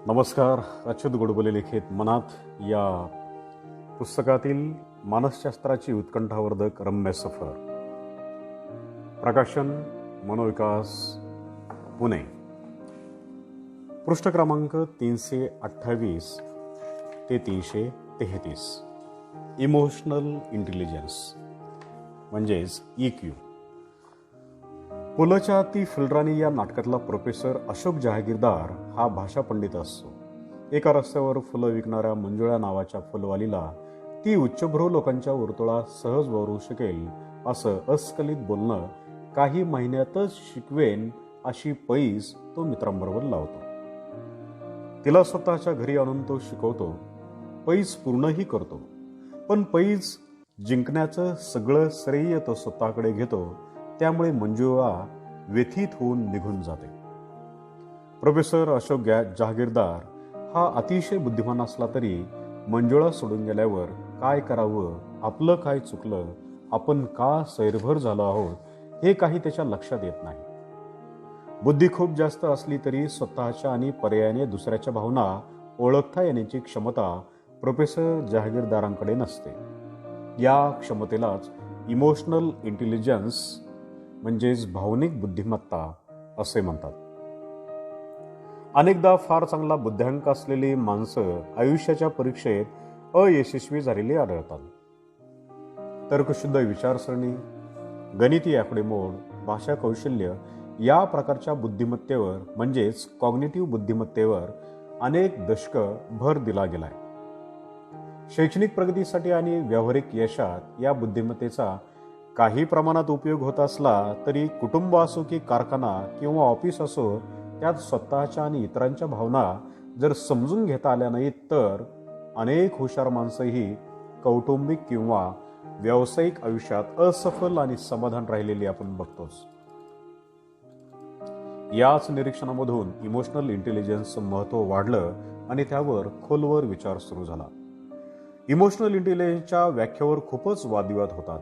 नमस्कार. अच्युत गोडबोले लिखित मनात या पुस्तकातील मानसशास्त्राची उत्कंठावर्धक रम्य सफर, प्रकाशन मनोविकास, पुणे. पृष्ठ क्रमांक 328 ते 333. इमोशनल इंटेलिजन्स म्हणजेच EQ. पुलंच्या ती फुलराणी या नाटकातला प्रोफेसर अशोक जहागीरदार हा भाषा पंडित असतो. एका रस्त्यावर फुलं विकणाऱ्या मंजुळा नावाच्या फुलवालीला ती उच्चभ्रू लोकांच्या वर्तुळात सहज वावरू शकेल असं अस्खलित बोलणं काही महिन्यातच शिकवेन अशी पैज तो मित्रांबरोबर लावतो. तिला स्वतःच्या घरी आणून तो शिकवतो. पैज पूर्णही करतो, पण पैज जिंकण्याचं सगळं श्रेय तो स्वतःकडे घेतो. त्यामुळे मंजुळा व्यथित होऊन निघून जाते. प्रोफेसर अशोक जहागीरदार हा अतिशय बुद्धिमान असला तरी मंजुळा सोडून गेल्यावर काय करावं, आपलं काय चुकलं, आपण का सैरभर झालो आहोत हे काही त्याच्या लक्षात येत नाही. बुद्धी खूप जास्त असली तरी स्वतःच्या आणि पर्यायाने दुसऱ्याच्या भावना ओळखता येण्याची क्षमता प्रोफेसर जहागीरदारांकडे नसते. या क्षमतेलाच इमोशनल इंटेलिजन्स म्हणजेच भावनिक बुद्धिमत्ता असे म्हणतात. अनेकदा फार चांगला बुद्ध्यांक असलेली माणसं आयुष्याच्या परीक्षेत अयशस्वी झालेली आढळतात. तर्कशुद्ध विचारसरणी, गणिती आकडेमोड, भाषा कौशल्य या प्रकारच्या बुद्धिमत्तेवर म्हणजेच कॉग्निटिव्ह बुद्धिमत्तेवर अनेक दशकं भर दिला गेलाय. शैक्षणिक प्रगतीसाठी आणि व्यावहारिक यशात या बुद्धिमत्तेचा काही प्रमाणात उपयोग होत असला तरी कुटुंब असो की कारखाना किंवा ऑफिस असो, त्यात स्वतःच्या आणि इतरांच्या भावना जर समजून घेता आल्या नाहीत तर अनेक हुशार माणसंही कौटुंबिक किंवा व्यावसायिक आयुष्यात असफल आणि समाधान राहिलेली आपण बघतोच. याच निरीक्षणामधून इमोशनल इंटेलिजन्सचं महत्त्व वाढलं आणि त्यावर खोलवर विचार सुरू झाला. इमोशनल इंटेलिजन्सच्या व्याख्येवर खूपच वादविवाद होतात.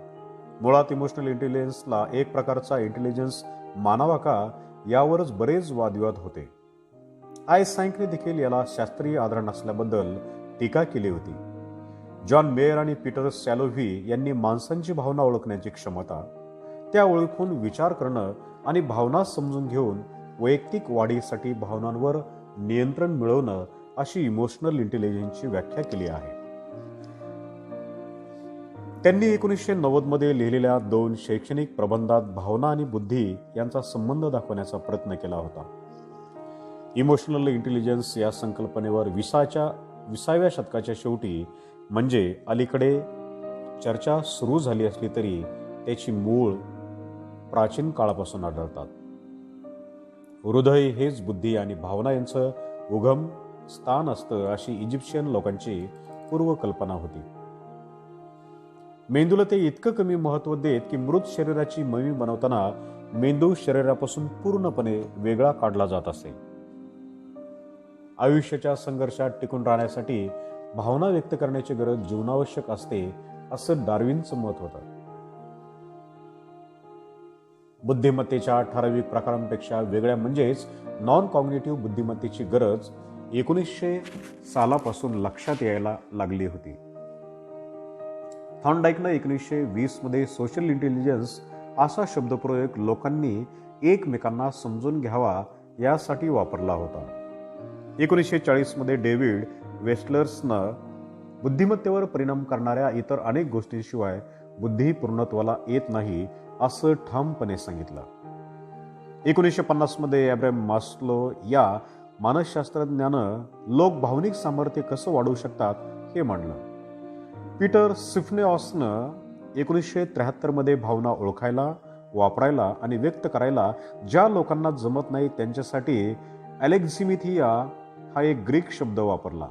मुळात इमोशनल इंटेलिजन्सला एक प्रकारचा इंटेलिजन्स मानावा का यावरच बरेच वादविवाद होते. आयन्स्टाईनने देखील याला शास्त्रीय आधार नसल्याबद्दल टीका केली होती. जॉन मेयर आणि पीटर सॅलोव्ही यांनी माणसांची भावना ओळखण्याची क्षमता, त्या ओळखून विचार करणं आणि भावना समजून घेऊन वैयक्तिक वाढीसाठी भावनांवर नियंत्रण मिळवणं अशी इमोशनल इंटेलिजन्सची व्याख्या केली आहे. त्यांनी 1990 मध्ये लिहिलेल्या 2 शैक्षणिक प्रबंधात भावना आणि बुद्धी यांचा संबंध दाखवण्याचा प्रयत्न केला होता. इमोशनल इंटेलिजन्स या संकल्पनेवर 20व्या शतकाच्या शेवटी म्हणजे अलीकडे चर्चा सुरू झाली असली तरी त्याची मूळ प्राचीन काळापासून आढळतात. हृदय हेच बुद्धी आणि भावना यांचं उगम स्थान असतं अशी इजिप्शियन लोकांची पूर्वकल्पना होती. मेंदूला ते इतकं कमी महत्त्व देत की मृत शरीराची ममी बनवताना मेंदू शरीरापासून पूर्णपणे वेगळा काढला जात असे. आयुष्याच्या संघर्षात टिकून राहण्यासाठी भावना व्यक्त करण्याची गरज जीवनावश्यक असते असं डार्विनचं मत होतं. बुद्धिमत्तेच्या ठराविक प्रकारांपेक्षा वेगळ्या म्हणजेच नॉन कॉग्निटिव्ह बुद्धिमत्तेची गरज 1900 सालापासून लक्षात यायला लागली होती. थॉर्नडाईकनं 1920 मध्ये सोशल इंटेलिजन्स असा शब्दप्रयोग लोकांनी एकमेकांना समजून घ्यावा यासाठी वापरला होता. 1940 मध्ये डेव्हिड वेस्टलर्सनं बुद्धिमत्तेवर परिणाम करणाऱ्या इतर अनेक गोष्टींशिवाय बुद्धी पूर्णत्वाला येत नाही असं ठामपणे सांगितलं. 1950 मध्ये अब्राहम मास्लो या मानसशास्त्रज्ञानं लोक भावनिक सामर्थ्य कसं वाढवू शकतात हे मांडलं. पीटर सिफनेऑसनं 1973 मध्ये भावना ओळखायला, वापरायला आणि व्यक्त करायला ज्या लोकांना जमत नाही त्यांच्यासाठी अलेक्झिमिथिया हा एक ग्रीक शब्द वापरला.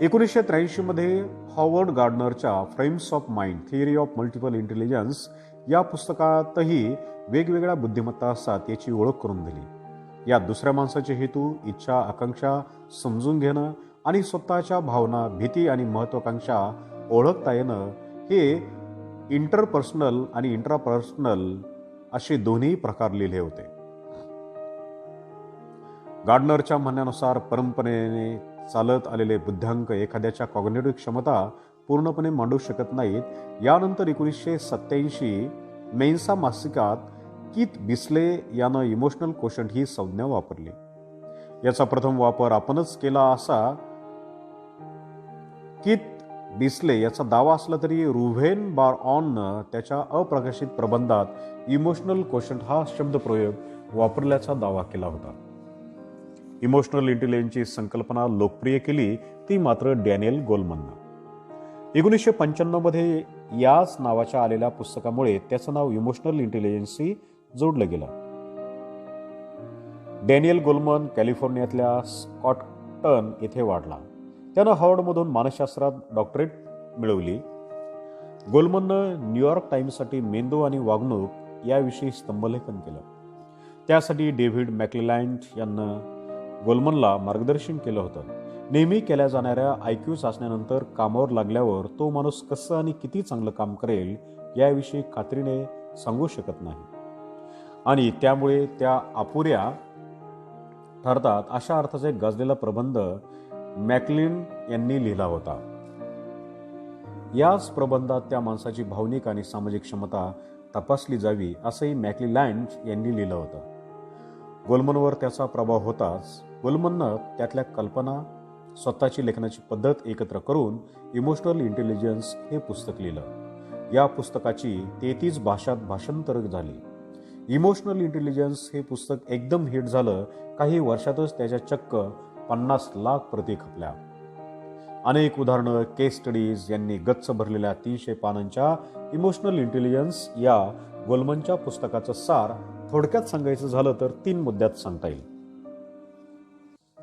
1983 मध्ये हॉवर्ड गार्डनरच्या frames of mind theory of multiple intelligences या पुस्तकातही वेगवेगळ्या बुद्धिमत्ता असतात याची ओळख करून दिली. या दुसऱ्या माणसाचे हेतू, इच्छा, आकांक्षा समजून घेणं आणि स्वतःच्या भावना, भीती आणि महत्वाकांक्षा ओळखता येणं हे इंटरपर्सनल आणि इंट्रापर्सनल असे दोन्ही प्रकार लिहिले होते. गार्डनरच्या म्हणण्यानुसार परंपरेने चालत आलेले बुद्ध्यांक एखाद्याच्या कॉग्निटिव्ह क्षमता पूर्णपणे मांडू शकत नाहीत. यानंतर 1987 मेन्सा मासिकात कीथ बिस्ले यानं इमोशनल कोशंट ही संज्ञा वापरली. याचा प्रथम वापर आपणच केला असा कीथ बिस्ले याचा दावा असला तरी रुव्हेन बारऑननं त्याच्या अप्रकाशित प्रबंधात इमोशनल कोशंट हा शब्दप्रयोग वापरल्याचा दावा केला होता. इमोशनल इंटेलिजन्सची संकल्पना लोकप्रिय केली ती मात्र डॅनियल गोलमननं. 1995 मध्ये याच नावाच्या आलेल्या पुस्तकामुळे त्याचं नाव इमोशनल इंटेलिजन्सशी जोडलं गेलं. डॅनियल गोलमन कॅलिफोर्नियातल्या स्कॉटटन येथे वाढला. त्यानं हार्वर्डमधून मानसशास्त्रात डॉक्टरेट मिळवली. गोलमननं न्यूयॉर्क टाइम्ससाठी मेंदू आणि वागणूक याविषयी स्तंभलेखन केलं. त्यासाठी डेव्हिड मॅक्लेलँड यांना गोलमनला मार्गदर्शन केलं होतं. नेहमी केल्या जाणाऱ्या IQ चाचण्यानंतर कामावर लागल्यावर तो माणूस कसं आणि किती चांगलं काम करेल याविषयी खात्रीने सांगू शकत नाही आणि त्यामुळे त्या अपुऱ्या ठरतात अशा अर्थाचा एक गाजलेला प्रबंध मॅक्लिन यांनी लिहिला होता. याच प्रबंधात त्या माणसाची भावनिक आणि सामाजिक क्षमता तपासली जावी असंही मॅक्लिलँड यांनी लिहिलं होतं. गोलमनवर त्याचा प्रभाव होताच गोलमननं त्यातल्या कल्पना स्वतःची लेखनाची पद्धत एकत्र करून इमोशनल इंटेलिजन्स हे पुस्तक लिहिलं. या पुस्तकाची 33 भाषात भाषांतर झाली. इमोशनल इंटेलिजन्स हे पुस्तक एकदम हिट झालं. काही वर्षातच त्याच्या चक्क 50 लाख प्रती खपल्या. अनेक उदाहरणं, केस स्टडीज यांनी गच्च भरलेल्या 300 पानांच्या इमोशनल इंटेलिजन्स या गोलमनच्या पुस्तकाचं सार थोडक्यात सांगायचं झालं तर 3 मुद्द्यात सांगता येईल.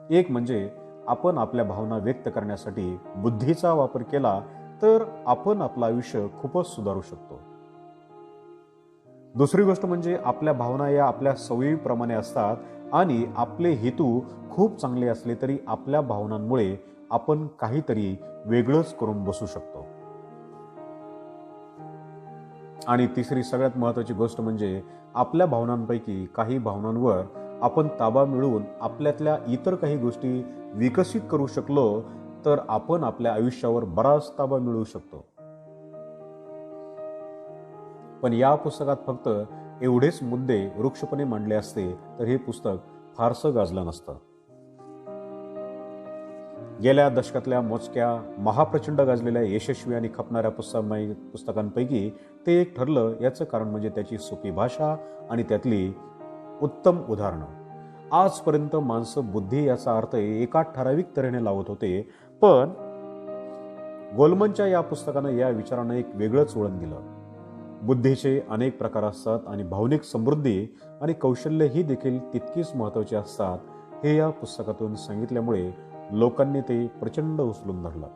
एक म्हणजे आपण आपल्या भावना व्यक्त करण्यासाठी बुद्धीचा वापर केला तर आपण आपलं आयुष्य खूपच सुधारू शकतो. दुसरी गोष्ट म्हणजे आपल्या भावना या आपल्या सवयीप्रमाणे असतात आणि आपले हेतू खूप चांगले असले तरी आपल्या भावनांमुळे आपण काहीतरी वेगळंच करून बसू शकतो. आणि तिसरी सगळ्यात महत्त्वाची गोष्ट म्हणजे आपल्या भावनांपैकी काही भावनांवर आपण ताबा मिळवून आपल्यातल्या इतर काही गोष्टी विकसित करू शकलो तर आपण आपल्या आयुष्यावर बराच ताबा मिळवू शकतो. पण या पुस्तकात फक्त एवढेच मुद्दे वृक्षपणे मांडले असते तर हे पुस्तक फारसं गाजलं नसतं. गेल्या दशकातल्या मोजक्या महाप्रचंड गाजलेल्या यशस्वी आणि खपणाऱ्या पुस्तकांपैकी ते एक ठरलं. याचं कारण म्हणजे त्याची सोपी भाषा आणि त्यातली उत्तम उदाहरणं. आजपर्यंत माणसं बुद्धी याचा अर्थ एका ठराविक तऱ्हेने लावत होते, पण गोलमनच्या या पुस्तकानं या विचारानं एक वेगळंच वळण दिलं. बुद्धीचे अनेक प्रकार असतात आणि भावनिक समृद्धी आणि कौशल्य ही देखील तितकीच महत्त्वाची असतात हे या पुस्तकातून सांगितल्यामुळे लोकांनी ते प्रचंड उचलून धरलं.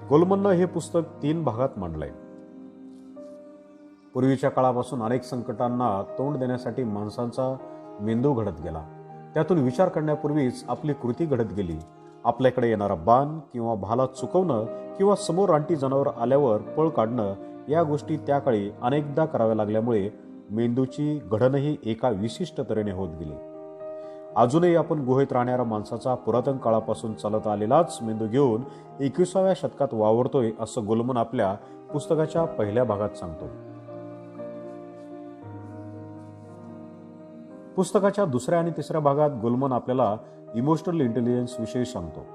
गोलमननं हे पुस्तक 3 भागात मांडलंय. पूर्वीच्या काळापासून अनेक संकटांना तोंड देण्यासाठी माणसांचा मेंदू घडत गेला. त्यातून विचार करण्यापूर्वीच आपली कृती घडत गेली. आपल्याकडे येणारा बाण किंवा भाला चुकवणं किंवा समोर रानटी जनावर आल्यावर पळ काढणं या गोष्टी त्या काळी अनेकदा कराव्या लागल्यामुळे मेंदूची घडणही एका विशिष्ट तऱ्हेने होत गेली. अजूनही आपण गुहेत राहणाऱ्या माणसाचा पुरातन काळापासून चालत आलेलाच मेंदू घेऊन 21व्या शतकात वावरतोय असं गोलमन आपल्या पुस्तकाच्या पहिल्या भागात सांगतो. पुस्तकाच्या दुसऱ्या आणि तिसऱ्या भागात गोलमन आपल्याला इमोशनल इंटेलिजन्स विषयी सांगतो.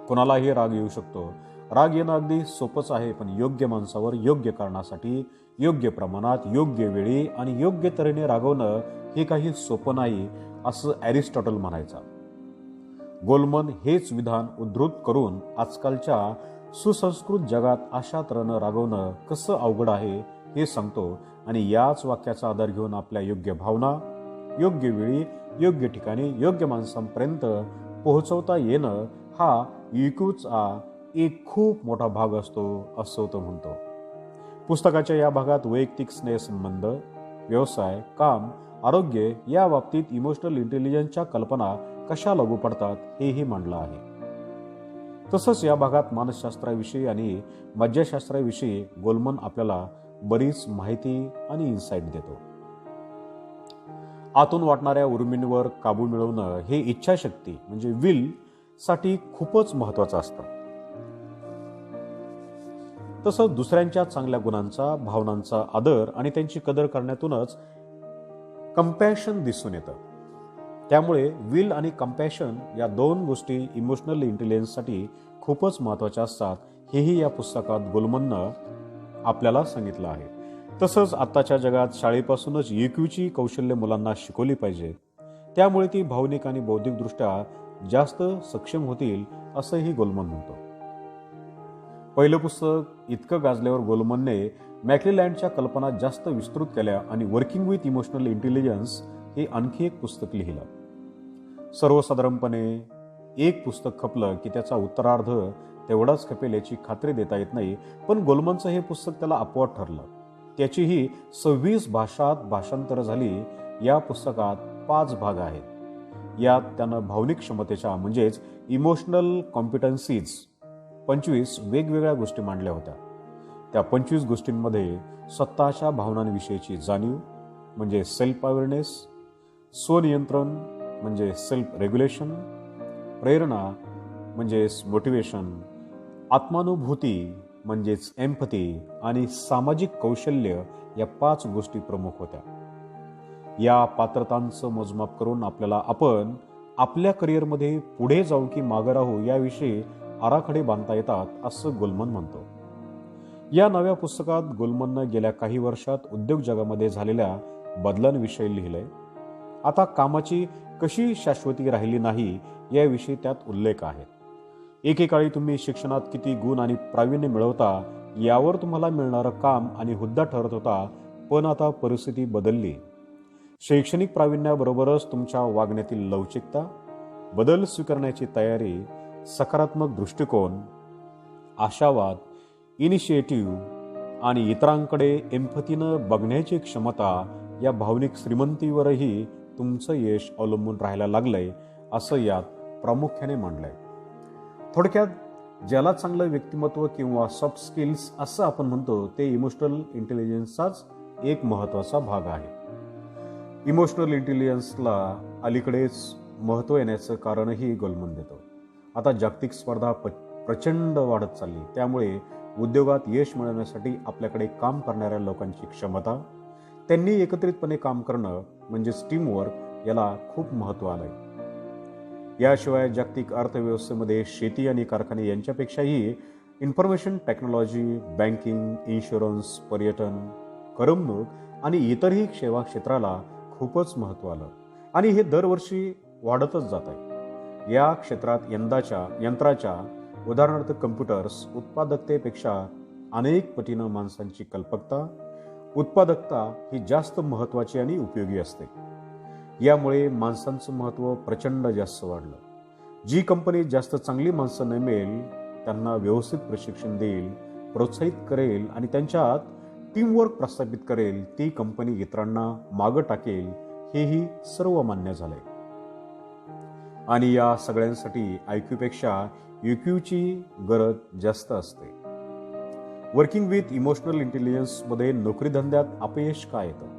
कोणालाही राग येऊ शकतो. राग येणं अगदी सोपंच आहे, पण योग्य माणसावर योग्य कारणासाठी योग्य प्रमाणात योग्य वेळी आणि योग्य तऱ्हेने रागवणं हे काही सोपं नाही असं ॲरिस्टॉटल म्हणायचा. गोलमन हेच विधान उद्धृत करून आजकालच्या सुसंस्कृत जगात अशा तऱ्हेनं रागवणं कसं अवघड आहे हे सांगतो आणि याच वाक्याचा आधार घेऊन आपल्या योग्य भावना योग्य वेळी योग्य ठिकाणी योग्य माणसांपर्यंत पोहोचवता येणं हा IQचा एक खूप मोठा भाग असतो असं तो म्हणतो. पुस्तकाच्या या भागात वैयक्तिक स्नेहसंबंध, व्यवसाय, काम, आरोग्य या बाबतीत इमोशनल इंटेलिजन्सच्या कल्पना कशा लागू पडतात हेही मांडलं आहे. तसंच या भागात मानसशास्त्राविषयी आणि मज्जाशास्त्राविषयी गोलमन आपल्याला बरीच माहिती आणि इन्साईट देतो. आतून वाटणाऱ्या उर्मींवर काबू मिळवणं हे इच्छाशक्ती म्हणजे विल साठी खूपच महत्वाचं असतं. तसंच दुसऱ्यांच्या चांगल्या गुणांचा, भावनांचा आदर आणि त्यांची कदर करण्यातूनच कंपॅशन दिसून येतं. त्यामुळे विल आणि कंपॅशन या दोन गोष्टी इमोशनल इंटेलिजन्ससाठी खूपच महत्त्वाच्या असतात, हेही या पुस्तकात गोलमननं आपल्याला सांगितलं आहे. तसंच आत्ताच्या जगात शाळेपासूनच EQची कौशल्य मुलांना शिकवली पाहिजे. त्यामुळे ती भावनिक आणि बौद्धिकदृष्ट्या जास्त सक्षम होतील, असंही गोलमन म्हणतो. पहिलं पुस्तक इतकं गाजल्यावर गोलमनने मॅक्लेलँडच्या कल्पना जास्त विस्तृत केल्या आणि वर्किंग विथ इमोशनल इंटेलिजन्स हे आणखी एक पुस्तक लिहिलं. सर्वसाधारणपणे एक पुस्तक खपलं की त्याचा उत्तरार्ध तेवढाच खपेल याची खात्री देता येत नाही, पण गोलमनचं हे पुस्तक त्याला अपवाद ठरलं. त्याचीही 26 भाषात भाषांतर झाली. या पुस्तकात 5 भाग आहेत. यात त्यानं भावनिक क्षमतेच्या म्हणजेच इमोशनल कॉम्पिटन्सीज 25 वेगवेगळ्या गोष्टी मांडल्या होत्या. त्या 25 गोष्टींमध्ये स्वतःच्या भावनांविषयीची जाणीव म्हणजे सेल्फ अवेअरनेस, स्वनियंत्रण म्हणजे सेल्फ रेग्युलेशन, प्रेरणा म्हणजेच मोटिवेशन, आत्मानुभूती म्हणजेच एम्पथी आणि सामाजिक कौशल्य या 5 गोष्टी प्रमुख होत्या. या पात्रतांचं मोजमाप करून आपण आपल्या करिअरमध्ये पुढे जाऊ की मागं राहू याविषयी आराखडे बांधता येतात, असं गोलमन म्हणतो. या नव्या पुस्तकात गोलमननं गेल्या काही वर्षात उद्योग जगामध्ये झालेल्या बदलांविषयी लिहिलंय. आता कामाची कशी शाश्वती राहिली नाही याविषयी त्यात उल्लेख आहे. एकेकाळी तुम्ही शिक्षणात किती गुण आणि प्रावीण्य मिळवता यावर तुम्हाला मिळणारं काम आणि हुद्दा ठरत होता, पण आता परिस्थिती बदलली. शैक्षणिक प्रावीण्याबरोबरच तुमच्या वागण्यातील लवचिकता, बदल स्वीकारण्याची तयारी, सकारात्मक दृष्टिकोन, आशावाद, इनिशिएटिव्ह आणि इतरांकडे एम्पथीनं बघण्याची क्षमता या भावनिक श्रीमंतीवरही तुमचं यश अवलंबून राहायला लागलंय, असं यात प्रामुख्याने मांडलंय. थोडक्यात ज्याला चांगलं व्यक्तिमत्व किंवा सॉफ्ट स्किल्स असं आपण म्हणतो, ते इमोशनल इंटेलिजन्सचाच एक महत्त्वाचा भाग आहे. इमोशनल इंटेलिजन्सला अलीकडेच महत्त्व येण्याचं कारणही गोलमन देतो. आता जागतिक स्पर्धा प्रचंड वाढत चालली. त्यामुळे उद्योगात यश मिळवण्यासाठी आपल्याकडे काम करणाऱ्या लोकांची क्षमता, त्यांनी एकत्रितपणे काम करणं म्हणजेच टीमवर्क याला खूप महत्त्व आलंय. याशिवाय जागतिक अर्थव्यवस्थेमध्ये शेती आणि कारखाने यांच्यापेक्षाही इन्फॉर्मेशन टेक्नॉलॉजी, बँकिंग, इन्शुरन्स, पर्यटन, करमणूक आणि इतरही सेवा क्षेत्राला खूपच महत्त्व आलं आणि हे दरवर्षी वाढतच जात आहे. या क्षेत्रात यंत्राच्या उदाहरणार्थ कम्प्युटर्स उत्पादकतेपेक्षा अनेक पटीनं माणसांची कल्पकता, उत्पादकता ही जास्त महत्त्वाची आणि उपयोगी असते. यामुळे माणसांचं महत्त्व प्रचंड जास्त वाढलं. जी कंपनी जास्त चांगली माणसं नेमेल, त्यांना व्यवस्थित प्रशिक्षण देईल, प्रोत्साहित करेल आणि त्यांच्यात टीमवर्क प्रस्थापित करेल, ती कंपनी इतरांना मागं टाकेल, हेही सर्व मान्य झालंय. आणि या सगळ्यांसाठी IQपेक्षा EQची गरज जास्त असते. वर्किंग विथ इमोशनल इंटेलिजन्समध्ये नोकरीधंद्यात अपयश का येतं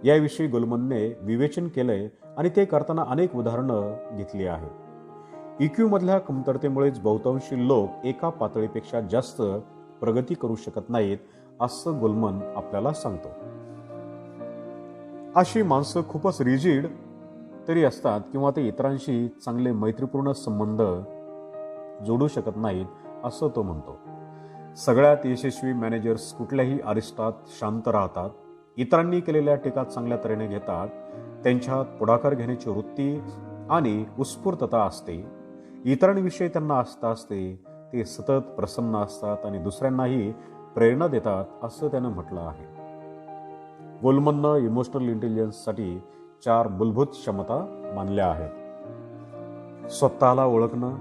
याविषयी गोलमनने विवेचन केलंय आणि ते करताना अनेक उदाहरणं घेतली आहेत. EQ मधल्या कमतरतेमुळेच बहुतांशी लोक एका पातळीपेक्षा जास्त प्रगती करू शकत नाहीत, असं गोलमन आपल्याला सांगतो. अशी माणसं खूपच रिजिड तरी असतात किंवा ते इतरांशी चांगले मैत्रीपूर्ण संबंध जोडू शकत नाहीत, असं तो म्हणतो. सगळ्यात यशस्वी मॅनेजर्स कुठल्याही अरिष्टात शांत राहतात, इतरांनी केलेल्या टीका चांगल्या तऱ्हेने घेतात, त्यांच्यात पुढाकार घेण्याची वृत्ती आणि उत्स्फूर्तता असते, इतरांविषयी त्यांना आस्था असते, ते सतत प्रसन्न असतात आणि दुसऱ्यांनाही प्रेरणा देतात, असं त्यानं म्हटलं आहे. गोलमननं इमोशनल इंटेलिजन्ससाठी 4 मूलभूत क्षमता मानल्या आहेत. स्वतःला ओळखणं,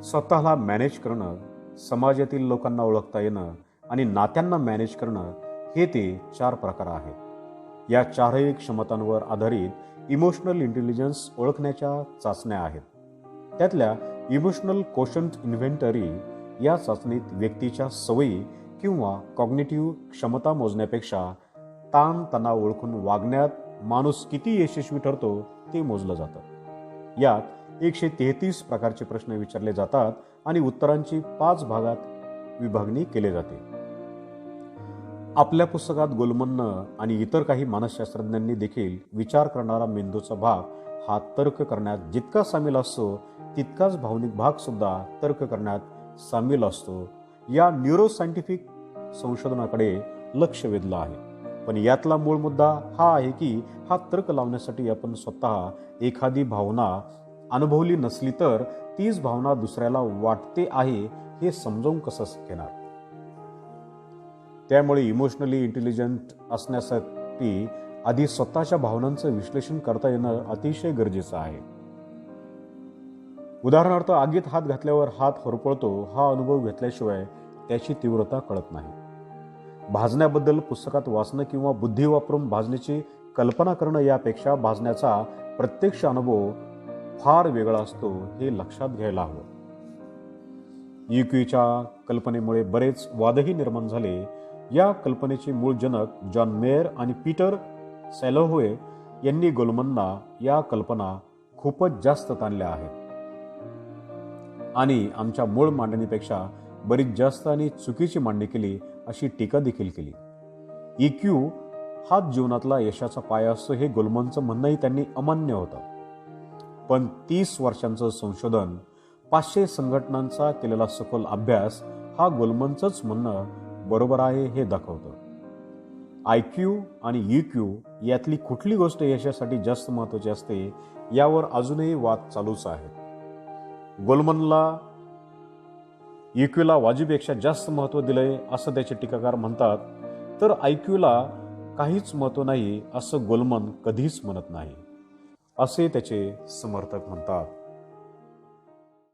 स्वतःला मॅनेज करणं, समाजातील लोकांना ओळखता येणं आणि नात्यांना मॅनेज करणं, हे ते 4 प्रकार आहेत. या 4ही क्षमतांवर आधारित इमोशनल इंटेलिजन्स ओळखण्याच्या चाचण्या आहेत. त्यातल्या इमोशनल कोशंट इन्व्हेंटरी या चाचणीत व्यक्तीच्या सवयी किंवा कॉग्निटिव्ह क्षमता मोजण्यापेक्षा ताण तणाव ओळखून वागण्यात माणूस किती यशस्वी ठरतो ते मोजलं जातं. यात 133 प्रकारचे प्रश्न विचारले जातात आणि उत्तरांची 5 भागात विभागणी केली जाते. आपल्या पुस्तकात गोलमननं आणि इतर काही मानसशास्त्रज्ञांनी देखील विचार करणारा मेंदूचा भाग हा तर्क करण्यात जितका सामील असतो तितकाच भावनिक भाग सुद्धा तर्क करण्यात सामील असतो या न्यूरोसायंटिफिक संशोधनाकडे लक्ष वेधलं आहे. पण यातला मूळ मुद्दा हा आहे की हा तर्क लावण्यासाठी आपण स्वतः एखादी भावना अनुभवली नसली तर तीच भावना दुसऱ्याला वाटते आहे हे समजावून कसं घेणार. त्यामुळे इमोशनली इंटेलिजंट असण्यासाठी आधी स्वतःच्या भावनांचं विश्लेषण करता येणं अतिशय गरजेचं आहे. उदाहरणार्थ आगीत हात घातल्यावर हात होरपळतो हा अनुभव घेतल्याशिवाय त्याची तीव्रता कळत नाही. भाजण्याबद्दल पुस्तकात वाचणं किंवा बुद्धी वापरून भाजण्याची कल्पना करणं यापेक्षा भाजण्याचा प्रत्यक्ष अनुभव फार वेगळा असतो हे लक्षात घ्यायला हवं. EQच्या कल्पनेमुळे बरेच वादही निर्माण झाले. या कल्पनेचे मूळ जनक जॉन मेयर आणि पीटर सॅलोव्हे यांनी गोलमनना या कल्पना खूपच जास्त ताणल्या आहेत आणि आमच्या मूळ मांडणीपेक्षा बरीच जास्त आणि चुकीची मांडणी केली अशी टीका देखील केली. EQ हाच जीवनातला यशाचा पाया असतो हे गोलमनचं म्हणणंही त्यांनी अमान्य होतं. पण 30 वर्षांचं संशोधन, 500 संघटनांचा केलेला सखोल अभ्यास हा गोलमनचंच म्हणणं बरोबर आहे हे दाखवतं. IQ आणि EQ यातली कुठली गोष्ट यशासाठी जास्त महत्त्वाची असते यावर अजूनही वाद चालूच आहेत. गोलमनला EQला वाजवीपेक्षा जास्त महत्त्व दिलंय असं त्याचे टीकाकार म्हणतात, तर IQला काहीच महत्त्व नाही असं गोलमन कधीच म्हणत नाही असे त्याचे समर्थक म्हणतात.